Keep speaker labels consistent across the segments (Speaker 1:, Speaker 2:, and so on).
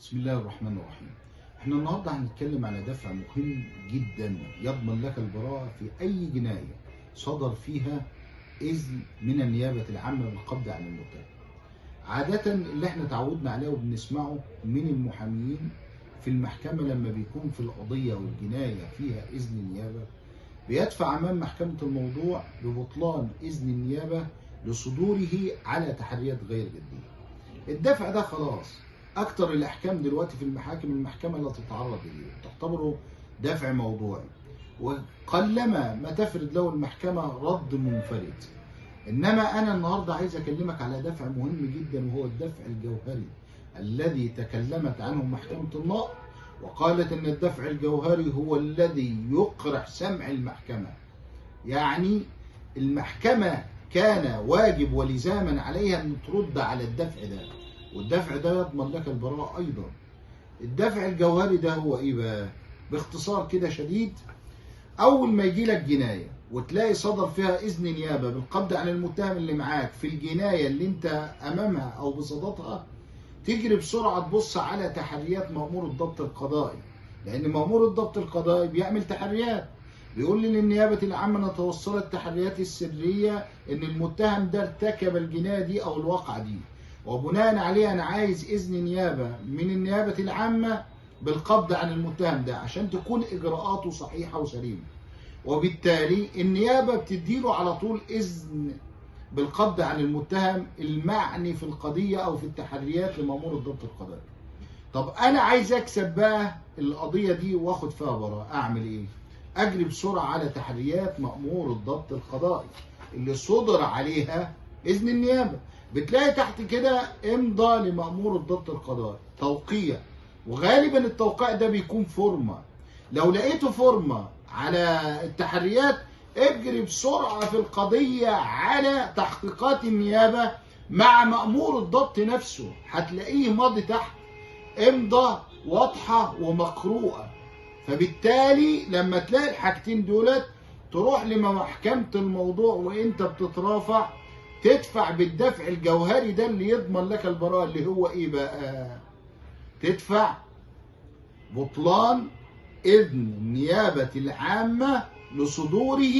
Speaker 1: بسم الله الرحمن الرحيم. احنا النهارده هنتكلم على دفع مهم جدا يضمن لك البراءة في أي جناية صدر فيها إذن من النيابة العامة بالقبض عن المتهم. عادة اللي احنا تعودنا عليه وبنسمعه من المحامين في المحكمة لما بيكون في القضية والجناية فيها إذن النيابة بيدفع أمام محكمة الموضوع ببطلان إذن النيابة لصدوره على تحريات غير جدية. الدفع ده خلاص أكتر الأحكام دلوقتي في المحاكم المحكمة لا تتعرض إليه، تعتبره دفع موضوعي، وقلما ما تفرد له المحكمة رد منفرد. إنما أنا النهاردة عايز أكلمك على دفع مهم جدا، وهو الدفع الجوهري الذي تكلمت عنه محكمة النقض وقالت إن الدفع الجوهري هو الذي يقرع سمع المحكمة. يعني المحكمة كان واجب ولزاما عليها أن ترد على الدفع ده، والدفع ده يضمن لك البراءة أيضا. الدفع الجوهري ده هو إيه بقى؟ باختصار كده شديد، أول ما يجي لك جناية وتلاقي صدر فيها إذن نيابة بالقبض عن المتهم اللي معاك في الجناية اللي أنت أمامها أو بصددها، تجري بسرعة تبص على تحريات مأمور الضبط القضائي، لأن مأمور الضبط القضائي بيعمل تحريات، بيقول لي للنيابة العامة أنا توصلت التحريات السرية إن المتهم ده ارتكب الجناية دي أو الواقعة دي، وبناء عليه أنا عايز إذن نيابة من النيابة العامة بالقبض عن المتهم ده عشان تكون إجراءاته صحيحة وسليمة. وبالتالي النيابة بتديله على طول إذن بالقبض عن المتهم المعني في القضية أو في التحريات لمأمور الضبط القضائي. طب أنا عايز أكسب بقى القضية دي وآخد فيها براءة، أعمل إيه؟ أجري بسرعة على تحريات مأمور الضبط القضائي اللي صدر عليها إذن النيابة. بتلاقي تحت كده امضى لمأمور الضبط القضائي، توقيع، وغالبا التوقيع ده بيكون فورمة. لو لقيته فورمة على التحريات اجري بسرعة في القضية على تحقيقات النيابة مع مأمور الضبط نفسه، هتلاقيه ماضي تحت امضى واضحة ومقروءة. فبالتالي لما تلاقي الحاجتين دولت تروح لمحكمة الموضوع وانت بتترافع تدفع بالدفع الجوهري ده اللي يضمن لك البراءة، اللي هو ايه بقى؟ تدفع بطلان إذن النيابة العامة لصدوره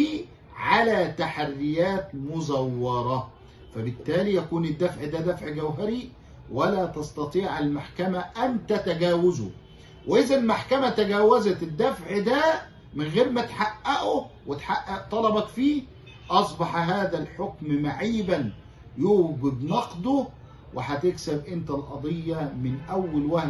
Speaker 1: على تحريات مزورة. فبالتالي يكون الدفع ده دفع جوهري ولا تستطيع المحكمة أن تتجاوزه. وإذا المحكمة تجاوزت الدفع ده من غير ما تحققه وتحقق طلبك فيه، أصبح هذا الحكم معيبا يوجب نقضه، وهتكسب أنت القضية من أول وهلة.